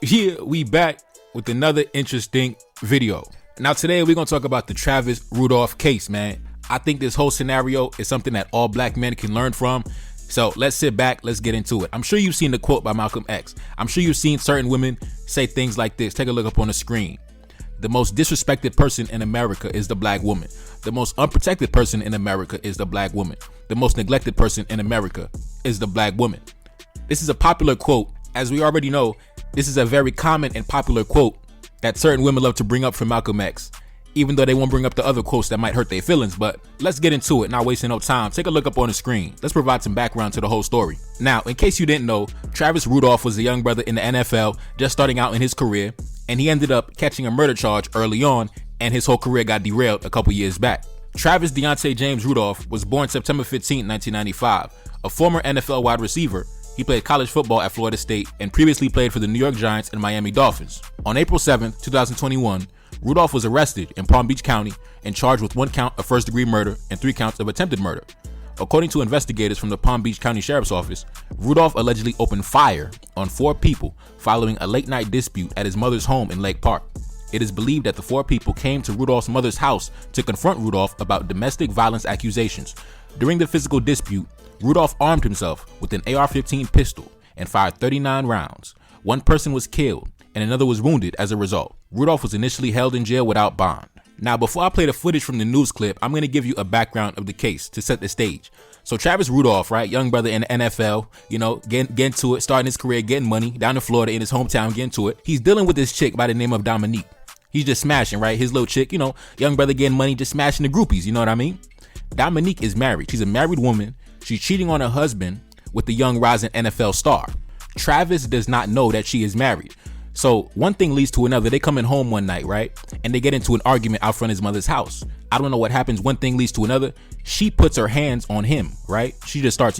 Yeah, we back with another interesting video. Now today we're gonna talk about the Travis Rudolph case, man. I think this whole scenario is something that all black men can learn from. So let's sit back, let's get into it. I'm sure you've seen the quote by Malcolm X. I'm sure you've seen certain women say things like this. Take a look up on the screen. The most disrespected person in America is the black woman. The most unprotected person in America is the black woman. The most neglected person in America is the black woman. This is a popular quote. As we already know, this is a very common and popular quote that certain women love to bring up from Malcolm X, even though they won't bring up the other quotes that might hurt their feelings. But let's get into it, not wasting no time. Take a look up on the screen. Let's provide some background to the whole story. Now, in case you didn't know, Travis Rudolph was a young brother in the NFL, just starting out in his career, and he ended up catching a murder charge early on, and his whole career got derailed a couple years back. Travis Deontay James Rudolph was born September 15, 1995, a former NFL wide receiver. He played college football at Florida State and previously played for the New York Giants and Miami Dolphins. On April 7, 2021, Rudolph was arrested in Palm Beach County and charged with 1 count of first-degree murder and 3 counts of attempted murder. According to investigators from the Palm Beach County Sheriff's Office, Rudolph allegedly opened fire on 4 people following a late-night dispute at his mother's home in Lake Park. It is believed that the 4 people came to Rudolph's mother's house to confront Rudolph about domestic violence accusations. During the physical dispute, Rudolph armed himself with an AR-15 pistol and fired 39 rounds. 1 person was killed and another was wounded as a result. Rudolph was initially held in jail without bond. Now, before I play the footage from the news clip, I'm going to give you a background of the case to set the stage. So Travis Rudolph, right, young brother in the NFL, getting to it, starting his career, getting money down in Florida in his hometown, getting to it. He's dealing with this chick by the name of Dominique. He's just smashing, right? His little chick, young brother getting money, just smashing the groupies, you know what I mean? Dominique is married. She's a married woman. She's cheating on her husband with the young rising NFL star. Travis does not know that she is married. So one thing leads to another. They coming home one night, right? And they get into an argument out front of his mother's house. I don't know what happens. One thing leads to another. She puts her hands on him, right? She just starts,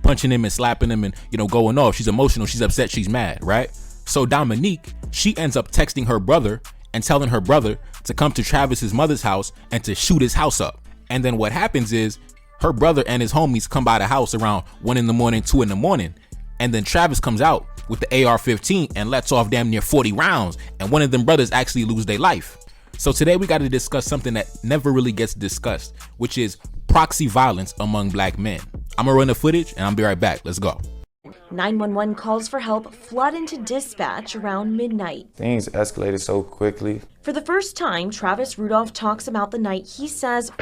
punching him and slapping him and, going off. She's emotional. She's upset. She's mad, right? So Dominique, she ends up texting her brother and telling her brother to come to Travis's mother's house and to shoot his house up. And then what happens is her brother and his homies come by the house around 1 in the morning, 2 in the morning. And then Travis comes out with the AR-15 and lets off damn near 40 rounds. And one of them brothers actually lose their life. So today we got to discuss something that never really gets discussed, which is proxy violence among black men. I'm gonna run the footage and I'll be right back. Let's go. 911 calls for help flood into dispatch around midnight. Things escalated so quickly. For the first time, Travis Rudolph talks about the night he says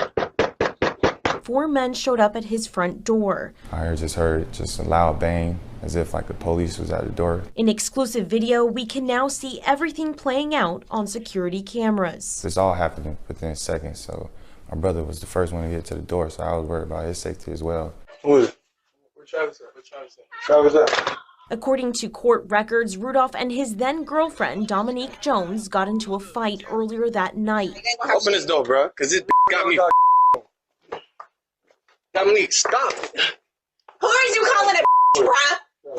4 men showed up at his front door. I heard a loud bang, as if like the police was at the door. In exclusive video, we can now see everything playing out on security cameras. This all happened within seconds, so my brother was the first one to get to the door, so I was worried about his safety as well. Where Travis at? Travis at? According to court records, Rudolph and his then-girlfriend, Dominique Jones, got into a fight earlier that night. Open this door, bro, because this got me. Dominique, stop. Who are you calling a bruh?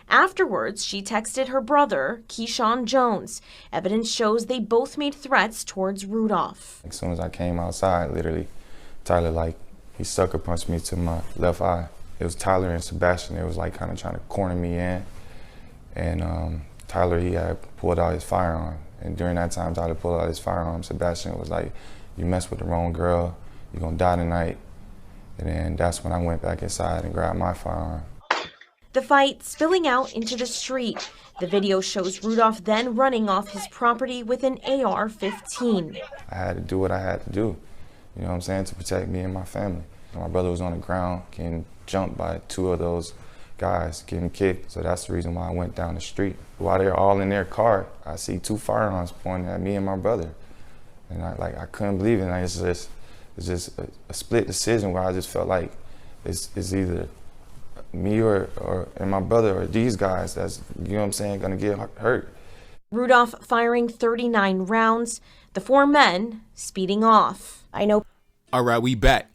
Afterwards, she texted her brother, Keyshawn Jones. Evidence shows they both made threats towards Rudolph. As soon as I came outside, literally, Tyler, he sucker punched me to my left eye. It was Tyler and Sebastian. It was kind of trying to corner me in. And Tyler, he had pulled out his firearm. And during that time, Tyler pulled out his firearm. Sebastian was like, you mess with the wrong girl, you're gonna die tonight. And then that's when I went back inside and grabbed my firearm. The fight spilling out into the street. The video shows Rudolph then running off his property with an AR-15. I had to do what I had to do, to protect me and my family. My brother was on the ground getting jumped by 2 of those guys, getting kicked. So that's the reason why I went down the street. While they're all in their car, I see 2 firearms pointing at me and my brother. And I couldn't believe it. It's just a split decision where I just felt like it's either me and my brother or these guys that's, gonna get hurt. Rudolph firing 39 rounds, the 4 men speeding off. I know. All right, we back.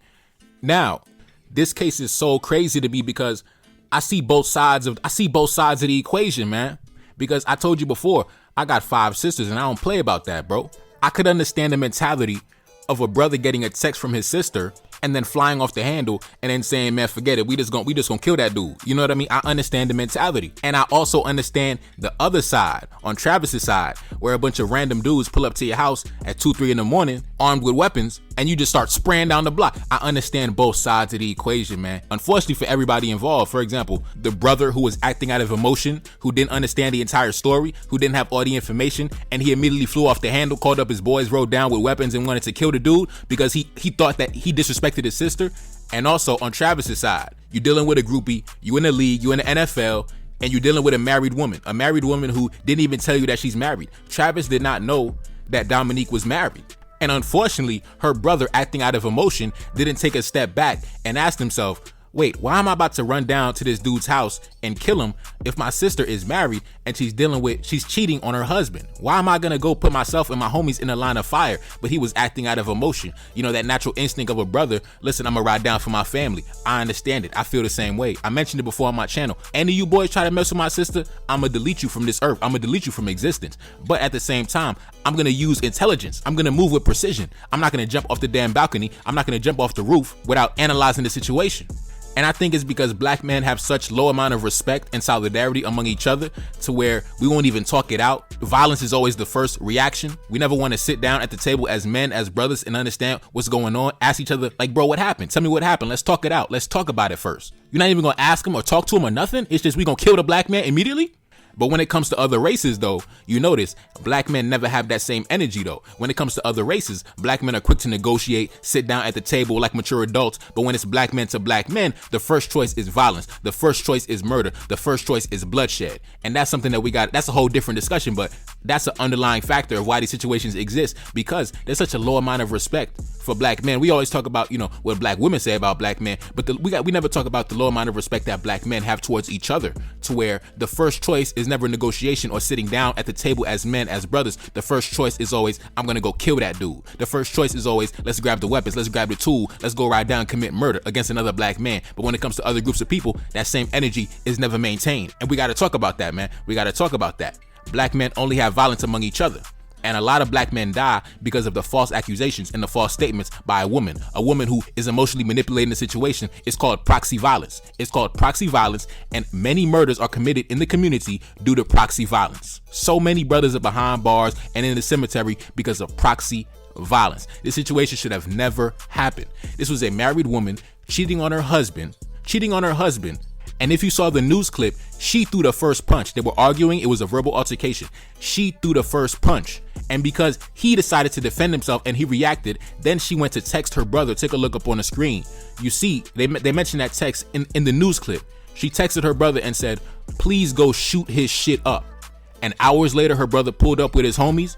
Now, this case is so crazy to me because I see both sides of the equation, man. Because I told you before, I got 5 sisters and I don't play about that, bro. I could understand the mentality of a brother getting a text from his sister and then flying off the handle and then saying, man, forget it, we just gonna kill that dude. You know what I mean? I understand the mentality. And I also understand the other side, on Travis's side, where a bunch of random dudes pull up to your house at 2-3 in the morning armed with weapons and you just start spraying down the block. I understand both sides of the equation, man. Unfortunately for everybody involved, for example, the brother who was acting out of emotion, who didn't understand the entire story, who didn't have all the information, and he immediately flew off the handle, called up his boys, rode down with weapons and wanted to kill the dude because he thought that he disrespected his sister. And also on Travis's side, you're dealing with a groupie, you in the league, you in the NFL, and you're dealing with a married woman who didn't even tell you that she's married. Travis did not know that Dominique was married. And unfortunately, her brother, acting out of emotion, didn't take a step back and ask himself, wait, why am I about to run down to this dude's house and kill him if my sister is married and she's cheating on her husband? Why am I gonna go put myself and my homies in a line of fire? But he was acting out of emotion. You know, that natural instinct of a brother, listen, I'm gonna ride down for my family. I understand it. I feel the same way. I mentioned it before on my channel. Any of you boys try to mess with my sister, I'm gonna delete you from this earth. I'm gonna delete you from existence. But at the same time, I'm gonna use intelligence. I'm gonna move with precision. I'm not gonna jump off the damn balcony. I'm not gonna jump off the roof without analyzing the situation. And I think it's because black men have such low amount of respect and solidarity among each other to where we won't even talk it out. Violence is always the first reaction. We never want to sit down at the table as men, as brothers, and understand what's going on. Ask each other, like, bro, what happened? Tell me what happened. Let's talk it out. Let's talk about it first. You're not even gonna ask him or talk to him or nothing. It's just we gonna kill the black man immediately. But when it comes to other races, though, you notice black men never have that same energy, though. When it comes to other races, black men are quick to negotiate, sit down at the table like mature adults. But when it's black men to black men, the first choice is violence. The first choice is murder. The first choice is bloodshed. And that's something that we got. That's a whole different discussion, but that's an underlying factor of why these situations exist, because there's such a low amount of respect for black men. We always talk about, you know, what black women say about black men, but we never talk about the low amount of respect that black men have towards each other, to where the first choice is never negotiation or sitting down at the table as men, as brothers. The first choice is always, I'm gonna go kill that dude. The first choice is always, let's grab the weapons, let's grab the tool, let's go ride down and commit murder against another black man. But when it comes to other groups of people, that same energy is never maintained. And we gotta talk about that, man. We gotta talk about that. Black men only have violence among each other. And a lot of black men die because of the false accusations and the false statements by a woman who is emotionally manipulating the situation. It's called proxy violence. It's called proxy violence, and many murders are committed in the community due to proxy violence. So many brothers are behind bars and in the cemetery because of proxy violence. This situation should have never happened. This was a married woman cheating on her husband. And if you saw the news clip, she threw the first punch. They were arguing. It was a verbal altercation. She threw the first punch. And because he decided to defend himself and he reacted, then she went to text her brother. Take a look up on the screen. You see, they mentioned that text in the news clip. She texted her brother and said, please go shoot his shit up. And hours later, her brother pulled up with his homies,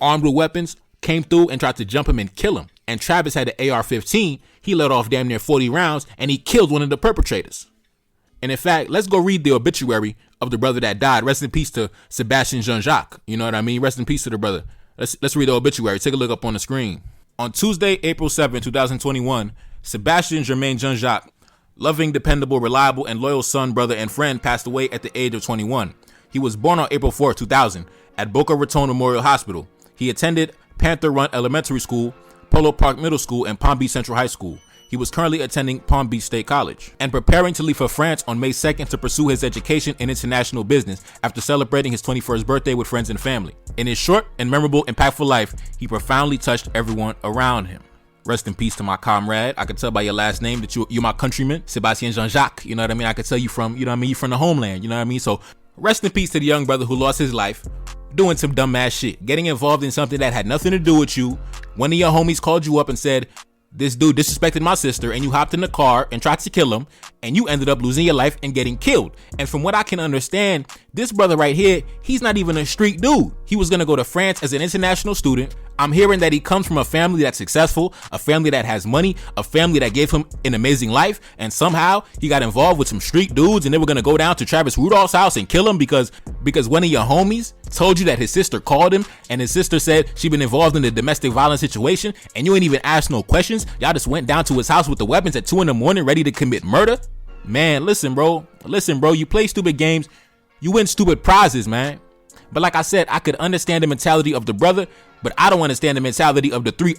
armed with weapons, came through and tried to jump him and kill him. And Travis had an AR-15. He let off damn near 40 rounds and he killed one of the perpetrators. And in fact, let's go read the obituary of the brother that died. Rest in peace to Sebastian Jean-Jacques. You know what I mean? Rest in peace to the brother. Let's read the obituary. Take a look up on the screen. On Tuesday, April 7, 2021, Sebastian Germain Jean-Jacques, loving, dependable, reliable, and loyal son, brother, and friend, passed away at the age of 21. He was born on April 4, 2000, at Boca Raton Memorial Hospital. He attended Panther Run Elementary School, Polo Park Middle School, and Palm Beach Central High School. He was currently attending Palm Beach State College and preparing to leave for France on May 2nd to pursue his education in international business after celebrating his 21st birthday with friends and family. In his short and memorable, impactful life, he profoundly touched everyone around him. Rest in peace to my comrade. I could tell by your last name that you're my countryman, Sebastian Jean-Jacques. You know what I mean? I could tell you from, you know what I mean, you're from the homeland. You know what I mean? So rest in peace to the young brother who lost his life doing some dumb ass shit, getting involved in something that had nothing to do with you. One of your homies called you up and said, this dude disrespected my sister, and you hopped in the car and tried to kill him, and you ended up losing your life and getting killed. And from what I can understand, this brother right here, he's not even a street dude. He was gonna go to France as an international student. I'm hearing that he comes from a family that's successful, a family that has money, a family that gave him an amazing life, and somehow he got involved with some street dudes, and they were gonna go down to Travis Rudolph's house and kill him because one of your homies told you that his sister called him, and his sister said she'd been involved in a domestic violence situation, and you ain't even asked no questions. Y'all just went down to his house with the weapons at 2 a.m. ready to commit murder. Man, listen, bro, you play stupid games, you win stupid prizes, man. But like I said, I could understand the mentality of the brother, but I don't understand the mentality of the three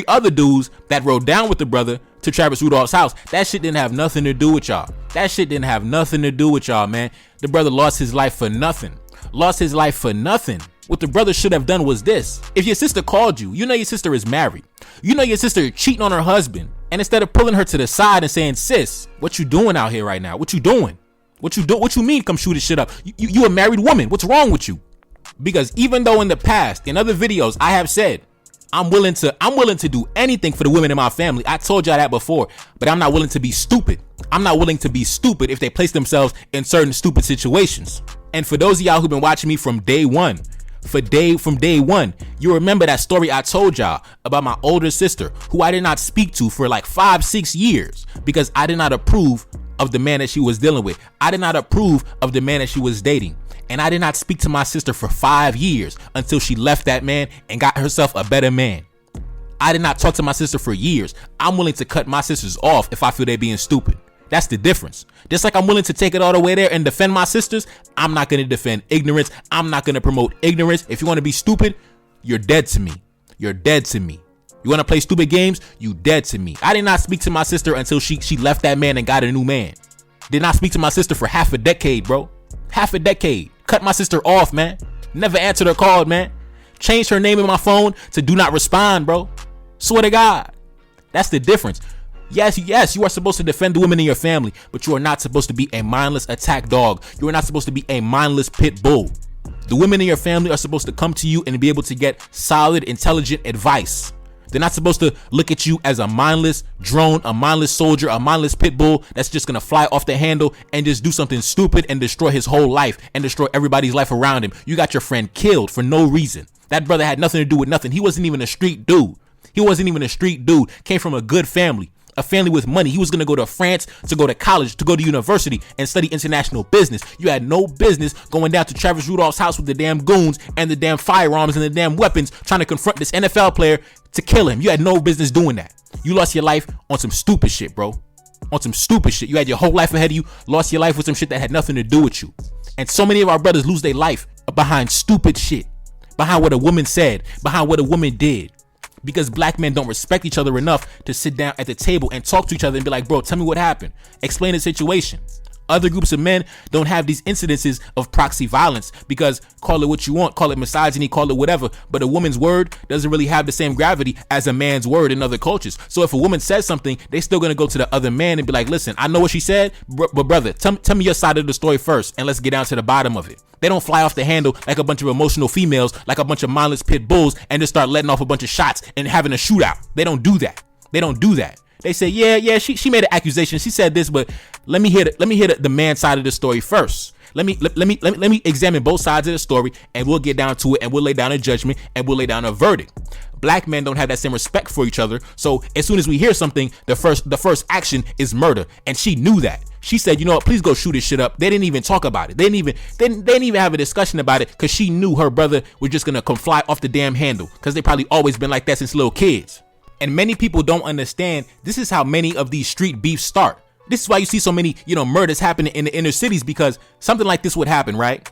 other dudes that rode down with the brother to Travis Rudolph's house. That shit didn't have nothing to do with y'all. That shit didn't have nothing to do with y'all, man. The brother lost his life for nothing. Lost his life for nothing. What the brother should have done was this. If your sister called you, you know your sister is married. You know your sister cheating on her husband. And instead of pulling her to the side and saying, sis, what you doing out here right now? What you doing? What you mean come shoot this shit up? You a married woman. What's wrong with you? Because even though in the past, in other videos, I have said, I'm willing to do anything for the women in my family. I told y'all that before, but I'm not willing to be stupid. I'm not willing to be stupid if they place themselves in certain stupid situations. And for those of y'all who've been watching me from day one, from day one, you remember that story I told y'all about my older sister who I did not speak to for like 5-6 years because I did not approve of the man that she was dealing with. I did not approve of the man that she was dating. And I did not speak to my sister for 5 years until she left that man and got herself a better man. I did not talk to my sister for years. I'm willing to cut my sisters off if I feel they're being stupid. That's the difference. Just like I'm willing to take it all the way there and defend my sisters, I'm not going to defend ignorance. I'm not going to promote ignorance. If you want to be stupid, you're dead to me. You're dead to me. You want to play stupid games? You dead to me. I did not speak to my sister until she left that man and got a new man. Did not speak to my sister for half a decade, bro. Half a decade. Cut my sister off, man. Never answered her call, man. Changed her name in my phone to do not respond, bro. Swear to God. That's the difference. Yes, you are supposed to defend the women in your family, but you are not supposed to be a mindless attack dog. You are not supposed to be a mindless pit bull. The women in your family are supposed to come to you and be able to get solid, intelligent advice. They're not supposed to look at you as a mindless drone, a mindless soldier, a mindless pit bull that's just going to fly off the handle and just do something stupid and destroy his whole life and destroy everybody's life around him. You got your friend killed for no reason. That brother had nothing to do with nothing. He wasn't even a street dude. Came from a good family. A family with money. He was going to go to France to go to college, to go to university and study international business. You had no business going down to Travis Rudolph's house with the damn goons and the damn firearms and the damn weapons trying to confront this NFL player to kill him. You had no business doing that. You lost your life on some stupid shit, bro. On some stupid shit. You had your whole life ahead of you, lost your life with some shit that had nothing to do with you. And so many of our brothers lose their life behind stupid shit, behind what a woman said, behind what a woman did. Because black men don't respect each other enough to sit down at the table and talk to each other and be like, bro, tell me what happened. Explain the situation. Other groups of men don't have these incidences of proxy violence because call it what you want, call it misogyny, call it whatever. But a woman's word doesn't really have the same gravity as a man's word in other cultures. So if a woman says something, they still going to go to the other man and be like, listen, I know what she said, but brother, tell me your side of the story first and let's get down to the bottom of it. They don't fly off the handle like a bunch of emotional females, like a bunch of mindless pit bulls and just start letting off a bunch of shots and having a shootout. They don't do that. They don't do that. They say, yeah, she made an accusation. She said this, but let me hear the man's side of the story first. Let me examine both sides of the story and we'll get down to it and we'll lay down a judgment and we'll lay down a verdict. Black men don't have that same respect for each other. So as soon as we hear something, the first action is murder. And she knew that. She said, you know what, please go shoot this shit up. They didn't even talk about it. They didn't even have a discussion about it because she knew her brother was just going to come fly off the damn handle because they probably always been like that since little kids. And many people don't understand this is how many of these street beefs start. This is why you see so many, murders happening in the inner cities because something like this would happen, right?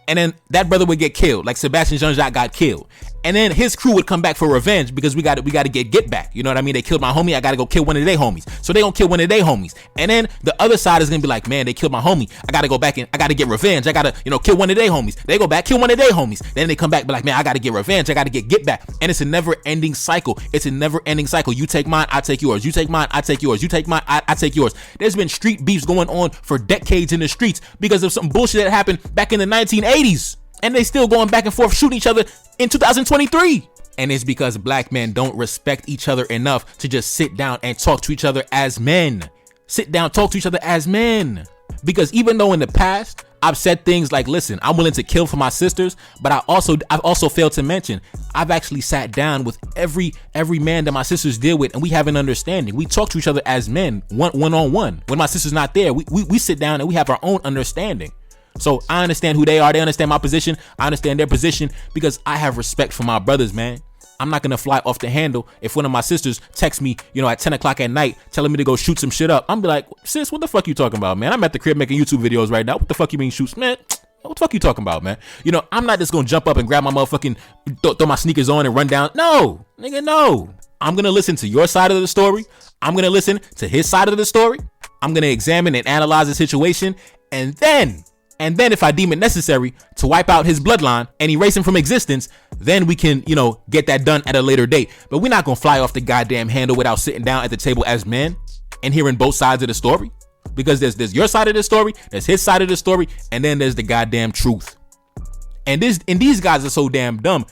And then that brother would get killed, like Sebastian Jean-Jacques got killed. And then his crew would come back for revenge because we got to get back. You know what I mean? They killed my homie. I got to go kill one of their homies. So they gonna kill one of their homies. And then the other side is going to be like, man, they killed my homie. I got to go back and I got to get revenge. I got to, kill one of their homies. They go back, kill one of their homies. Then they come back, be like, man, I got to get revenge. I got to get back. And it's a never ending cycle. It's a never ending cycle. You take mine, I take yours. You take mine, I take yours. You take mine, I take yours. There's been street beefs going on for decades in the streets because of some bullshit that happened back in the 1980s. And they still going back and forth shooting each other in 2023. And it's because black men don't respect each other enough to just sit down and talk to each other as men. Sit down, talk to each other as men. Because even though in the past I've said things like, listen, I'm willing to kill for my sisters, but I've also failed to mention I've actually sat down with every man that my sisters deal with, and we have an understanding. We talk to each other as men, one on one. When my sister's not there, we sit down and we have our own understanding. So I understand who they are. They understand my position. I understand their position because I have respect for my brothers, man. I'm not going to fly off the handle if one of my sisters texts me, at 10 o'clock at night, telling me to go shoot some shit up. I'm be like, sis, what the fuck you talking about, man? I'm at the crib making YouTube videos right now. What the fuck you mean shoots, man? What the fuck you talking about, man? You know, I'm not just gonna jump up and grab my motherfucking, throw my sneakers on and run down. No, nigga, no. I'm gonna listen to your side of the story. I'm gonna listen to his side of the story. I'm gonna examine and analyze the situation, and then if I deem it necessary to wipe out his bloodline and erase him from existence, then we can, you know, get that done at a later date. But we're not gonna fly off the goddamn handle without sitting down at the table as men and hearing both sides of the story. Because there's your side of the story, there's his side of the story, and then there's the goddamn truth. And these guys are so damn dumb.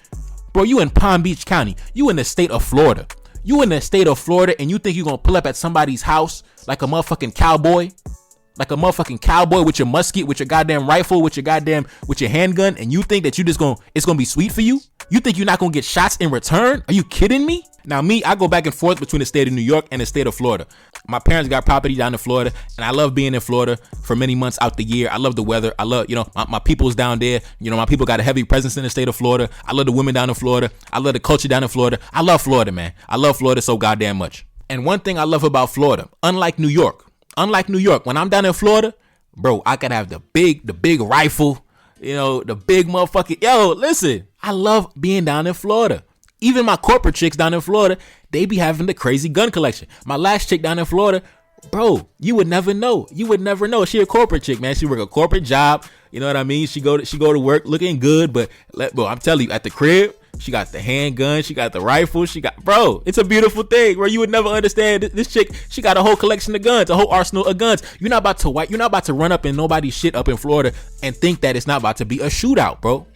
Bro, you in Palm Beach County. You in the state of Florida. You in the state of Florida, and you think you're gonna pull up at somebody's house like a motherfucking cowboy? Like a motherfucking cowboy with your musket, with your goddamn rifle, with your handgun, and you think that it's gonna be sweet for you? You think you're not gonna get shots in return? Are you kidding me? Now me, I go back and forth between the state of New York and the state of Florida. My parents got property down in Florida, and I love being in Florida for many months out the year. I love the weather. I love, you know, my people's down there. You know, my people got a heavy presence in the state of Florida. I love the women down in Florida. I love the culture down in Florida. I love Florida, man. I love Florida so goddamn much. And one thing I love about Florida, unlike New York, when I'm down in Florida, bro, I can have the big rifle, you know, the big motherfucking, yo, listen, I love being down in Florida. Even my corporate chicks down in Florida, they be having the crazy gun collection. My last chick down in Florida, bro, you would never know. She a corporate chick, man. She work a corporate job. You know what I mean? She go to work looking good, but bro, I'm telling you, at the crib, she got the handgun, she got the rifle, bro, it's a beautiful thing, bro. You would never understand. This chick, she got a whole collection of guns, a whole arsenal of guns. You're not about to run up in nobody's shit up in Florida and think that it's not about to be a shootout, bro.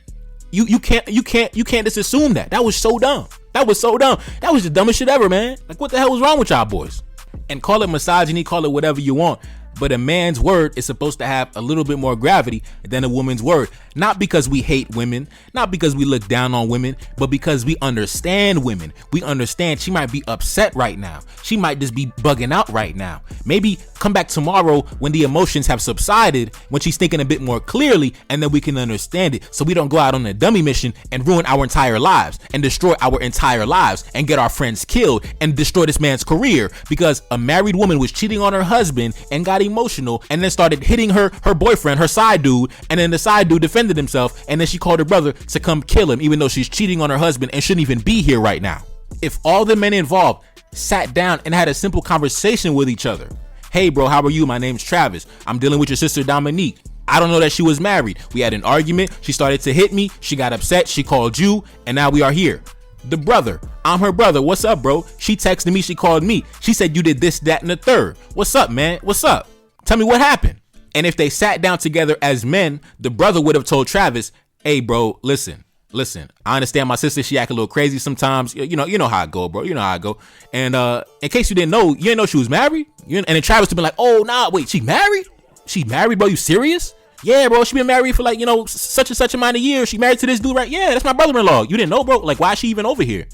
You can't just assume that. That was so dumb. That was the dumbest shit ever, man. Like, what the hell was wrong with y'all boys? And call it misogyny, call it whatever you want, but a man's word is supposed to have a little bit more gravity than a woman's word. Not because we hate women, not because we look down on women, but because we understand women. We understand she might be upset right now. She might just be bugging out right now. Maybe come back tomorrow when the emotions have subsided, when she's thinking a bit more clearly, and then we can understand it. So we don't go out on a dummy mission and ruin our entire lives and destroy our entire lives and get our friends killed and destroy this man's career because a married woman was cheating on her husband and got emotional and then started hitting her boyfriend, her side dude, and then the side dude defended himself, and then she called her brother to come kill him even though she's cheating on her husband and shouldn't even be here right now. If all the men involved sat down and had a simple conversation with each other, hey bro, how are you? My name's Travis. I'm dealing with your sister Dominique. I don't know that she was married. We had an argument. She started to hit me. She got upset. She called you, and now we are here. The brother, I'm her brother. What's up, bro? She texted me. She called me. She said you did this, that, and the third. What's up, man? What's up? Tell me what happened. And if they sat down together as men, the brother would have told Travis, hey bro, listen, I understand my sister, she act a little crazy sometimes. You know how I go, bro. You know how I go. And in case you didn't know she was married. And then Travis would be like, oh nah, wait, she married? She married, bro? You serious? Yeah, bro, she been married for like, such and such amount of years. She married to this dude, right? Yeah, that's my brother-in-law. You didn't know, bro? Like, why is she even over here?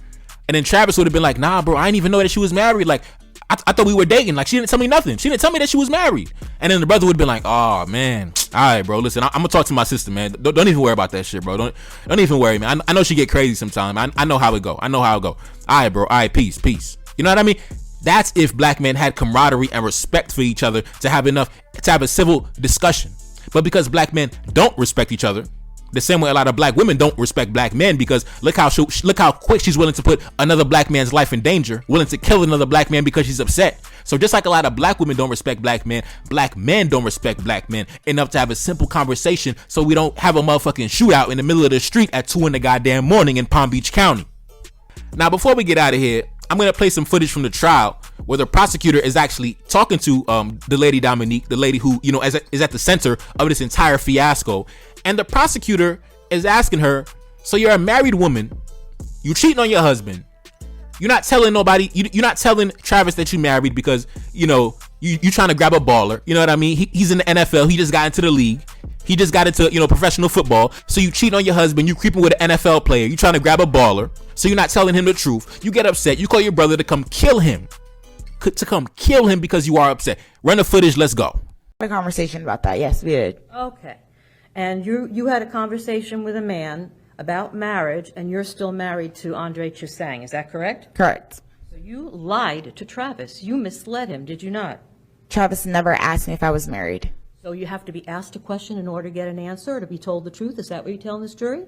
And then Travis would have been like, nah, bro, I didn't even know that she was married. Like, I thought we were dating. Like, she didn't tell me nothing. She didn't tell me that she was married. And then the brother would have been like, oh man, all right, bro, listen, I'm gonna talk to my sister, man. Don't even worry about that shit, bro. Don't even worry, man. I know she get crazy sometimes. I know how it go. All right, bro. All right, peace. You know what I mean? That's if black men had camaraderie and respect for each other to have a civil discussion. But because black men don't respect each other, the same way a lot of black women don't respect black men, because look how quick she's willing to put another black man's life in danger, willing to kill another black man because she's upset. So just like a lot of black women don't respect black men don't respect black men enough to have a simple conversation so we don't have a motherfucking shootout in the middle of the street at 2 in the goddamn morning in Palm Beach County. Now, before we get out of here, I'm going to play some footage from the trial where the prosecutor is actually talking to the lady Dominique, the lady who, is at the center of this entire fiasco. And the prosecutor is asking her, so you're a married woman, you cheating on your husband, you're not telling nobody, you're not telling Travis that you married because, you trying to grab a baller. You know what I mean? He's in the NFL. He just got into the league. He just got into, professional football. So you cheat on your husband. You creeping with an NFL player. You trying to grab a baller. So you're not telling him the truth. You get upset. You call your brother to come kill him. Because you are upset. Run the footage. Let's go. A conversation about that. Yes, we did. Okay. And you had a conversation with a man about marriage, and you're still married to Andre Chusang. Is that correct? Correct. So you lied to Travis. You misled him, did you not? Travis never asked me if I was married. So you have to be asked a question in order to get an answer or to be told the truth? Is that what you're telling this jury?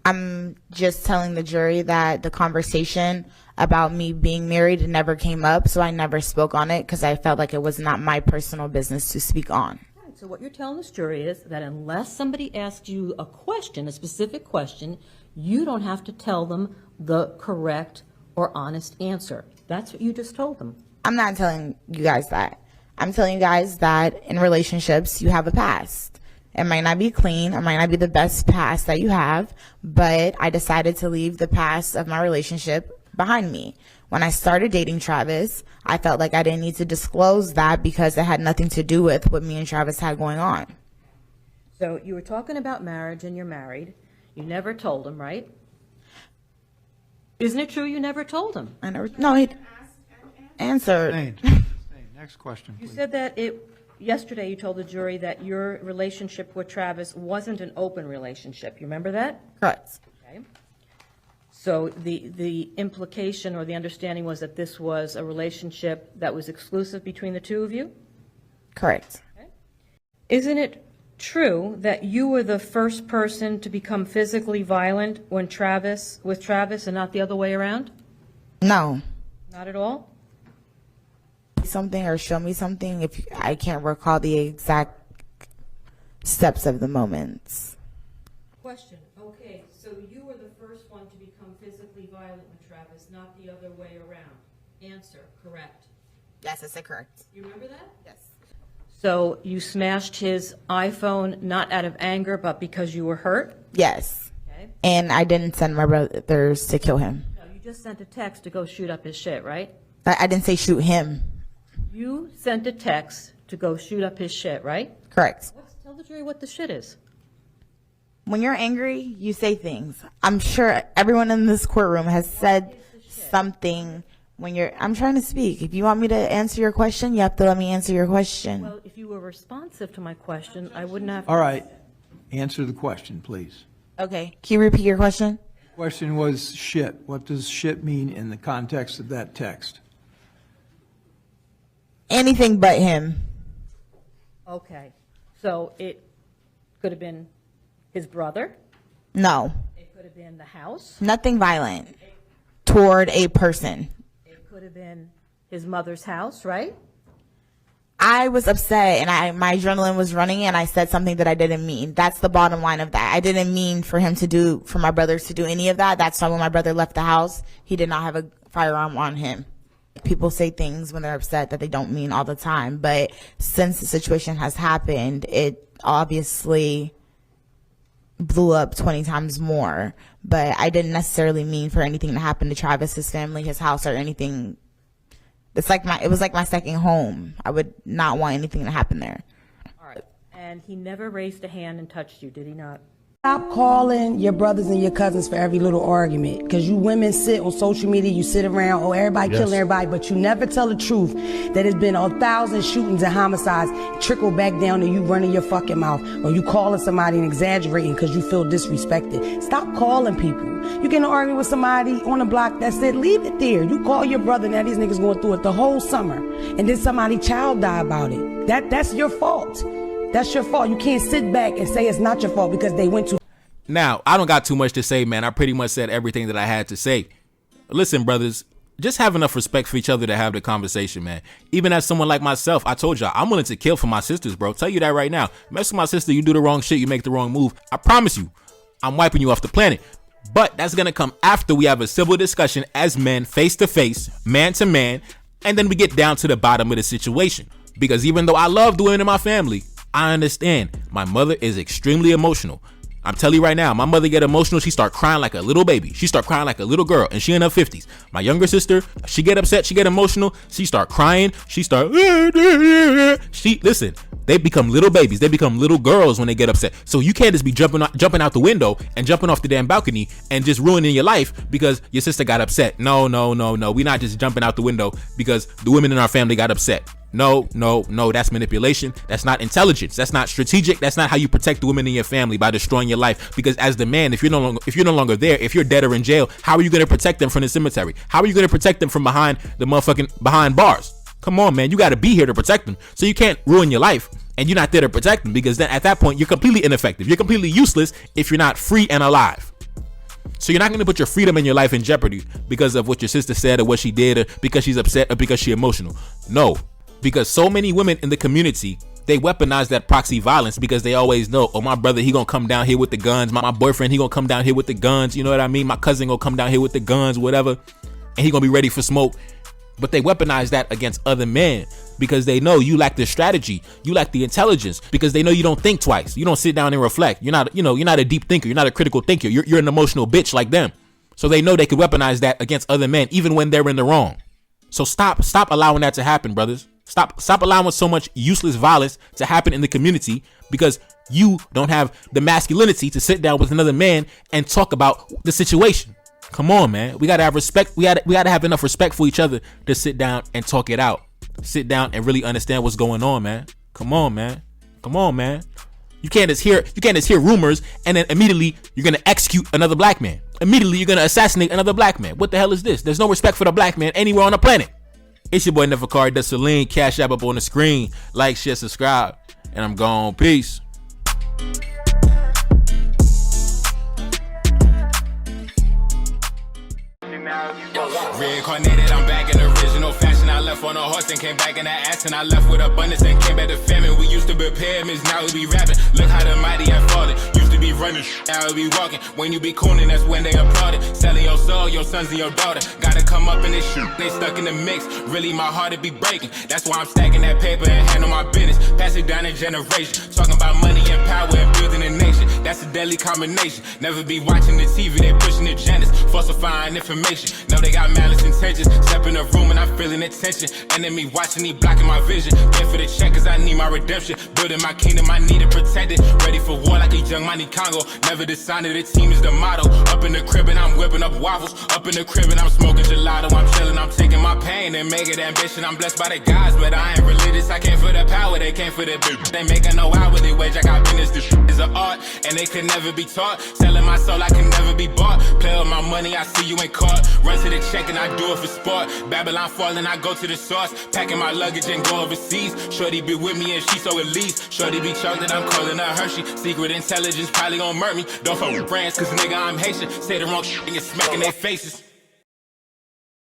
I'm just telling the jury that the conversation about me being married never came up, so I never spoke on it because I felt like it was not my personal business to speak on. Right, so what you're telling this jury is that unless somebody asks you a question, a specific question, you don't have to tell them the correct or honest answer. That's what you just told them. I'm not telling you guys that. I'm telling you guys that in relationships, you have a past. It might not be clean. It might not be the best past that you have, but I decided to leave the past of my relationship behind me. When I started dating Travis, I felt like I didn't need to disclose that because it had nothing to do with what me and Travis had going on. So you were talking about marriage and you're married. You never told him, right? Isn't it true you never told him? I never, no, he answered. Next question, You please. said that yesterday you told the jury that your relationship with Travis wasn't an open relationship. You remember that? Correct. Okay. So the implication or the understanding was that this was a relationship that was exclusive between the two of you? Correct. Okay. Isn't it true that you were the first person to become physically violent with Travis and not the other way around? No. Not at all? Something or show me something if I can't recall the exact steps of the moments. Question. Okay, so you were the first one to become physically violent with Travis, not the other way around. Answer. Correct. Yes, I said correct. You remember that? Yes. So you smashed his iPhone not out of anger, but because you were hurt? Yes. Okay. And I didn't send my brothers to kill him. No, you just sent a text to go shoot up his shit, right? I didn't say shoot him. You sent a text to go shoot up his shit, right? Correct. Tell the jury what the shit is. When you're angry, you say things. I'm sure everyone in this courtroom has said something when you're, I'm trying to speak. If you want me to answer your question, you have to let me answer your question. Well, if you were responsive to my question, I wouldn't have. All right. Answer the question, please. Okay. Can you repeat your question? Question was shit. What does shit mean in the context of that text? Anything but him. Okay. So it could have been his brother. No. It could have been the house. Nothing violent toward a person. It could have been his mother's house, right? I was upset and my adrenaline was running and I said something that I didn't mean. That's the bottom line of that. I didn't mean for my brothers to do any of that. That's why when my brother left the house, he did not have a firearm on him. People say things when they're upset that they don't mean all the time, but since the situation has happened, it obviously blew up 20 times more. But I didn't necessarily mean for anything to happen to Travis, his family, his house, or anything. It was like my second home. I would not want anything to happen there. All right. And he never raised a hand and touched you, did he not? Stop calling your brothers and your cousins for every little argument, because you women sit on social media, you sit around, everybody killing everybody, but you never tell the truth that there's been 1,000 shootings and homicides trickle back down to you running your fucking mouth or you calling somebody and exaggerating because you feel disrespected. Stop calling people. You get in an argument with somebody on the block, that's it, leave it there. You call your brother, now these niggas going through it the whole summer, and then somebody's child die about it. That's your fault. That's your fault. You can't sit back and say it's not your fault because they went to. Now, I don't got too much to say, man. I pretty much said everything that I had to say. Listen, brothers, just have enough respect for each other to have the conversation, man. Even as someone like myself, I told y'all, I'm willing to kill for my sisters, bro. Tell you that right now. Mess with my sister, you do the wrong shit, you make the wrong move. I promise you, I'm wiping you off the planet. But that's going to come after we have a civil discussion as men, face to face, man to man, and then we get down to the bottom of the situation. Because even though I love the women in my family, I understand my mother is extremely emotional. I'm telling you right now, my mother get emotional, she start crying like a little baby. She start crying like a little girl, and she in her 50s. My younger sister, she get upset, she get emotional, she start crying, she start, listen, they become little babies, they become little girls when they get upset. So you can't just be jumping out the window and jumping off the damn balcony and just ruining your life because your sister got upset. No, we not just jumping out the window because the women in our family got upset. No, that's manipulation. That's not intelligence. That's not strategic. That's not how you protect the women in your family, by destroying your life. Because as the man, if you're no longer there, if you're dead or in jail, how are you going to protect them from the cemetery? How are you going to protect them from behind bars? Come on, man. You got to be here to protect them. So you can't ruin your life and you're not there to protect them, because then at that point you're completely ineffective. You're completely useless if you're not free and alive. So you're not going to put your freedom in your life in jeopardy because of what your sister said or what she did, or because she's upset or because she's emotional. No, because so many women in the community, they weaponize that proxy violence because they always know, oh, my brother, he gonna come down here with the guns. My boyfriend, he gonna come down here with the guns. You know what I mean? My cousin gonna come down here with the guns, whatever, and he gonna be ready for smoke. But they weaponize that against other men because they know you lack the strategy, you lack the intelligence, because they know you don't think twice. You don't sit down and reflect. You're not, you're not a deep thinker. You're not a critical thinker. You're an emotional bitch like them. So they know they could weaponize that against other men, even when they're in the wrong. So stop allowing that to happen, brothers. Stop allowing so much useless violence to happen in the community because you don't have the masculinity to sit down with another man and talk about the situation. Come on, man. We gotta have respect. We gotta have enough respect for each other to sit down and talk it out. Sit down and really understand what's going on, man. Come on, man. Come on, man. You can't just hear rumors and then immediately you're gonna execute another black man. Immediately you're gonna assassinate another black man. What the hell is this? There's no respect for the black man anywhere on the planet. It's your boy Neferkari, the Celine, Cash App up on the screen. Like, share, subscribe, and I'm gone. Peace. Reincarnated, I'm back in original fashion. I left on a horse and came back in the ass, and I left with abundance and came back to famine. We used to be pyramids, now we be rapping. Look how the mighty have fallen. Used to be running, now we be walking. When you be cooning, that's when they applauded. Selling your soul, your sons and your daughter. Gotta come up in this shit, they stuck in the mix. Really, my heart it be breaking. That's why I'm stacking that paper and handle my business. Pass it down in generation. Talking about money and power and building a nation. That's a deadly combination. Never be watching the TV, they pushing agendas, falsifying information. Know they got malice intentions. Step in the room and I'm feeling the tension. Enemy watching, he blocking my vision. Get for the check cause I need my redemption. Building my kingdom, I need it protected. Ready for war like a young Money Congo. Never decided the team is the motto. Up in the crib and I'm whipping up waffles. Up in the crib and I'm smoking gelato. I'm chilling, I'm taking my pain and make it ambition. I'm blessed by the gods, but I ain't religious. I came for the power, they came for the bitch. They making no hourly wage. I got business, this shit is an art, and they can never be taught. Selling my soul, I can never be bought. Play with my money, I see you ain't caught. Run to the check and I do it for sport. Babylon falling, I go to the source. Packing my luggage and go overseas. Shorty be with me and she so elite. Shorty be chocolate, I'm calling her Hershey. Secret intelligence probably gon' murk me. Don't fuck with brands, cause nigga I'm Haitian. Say the wrong shit and you're smacking their faces.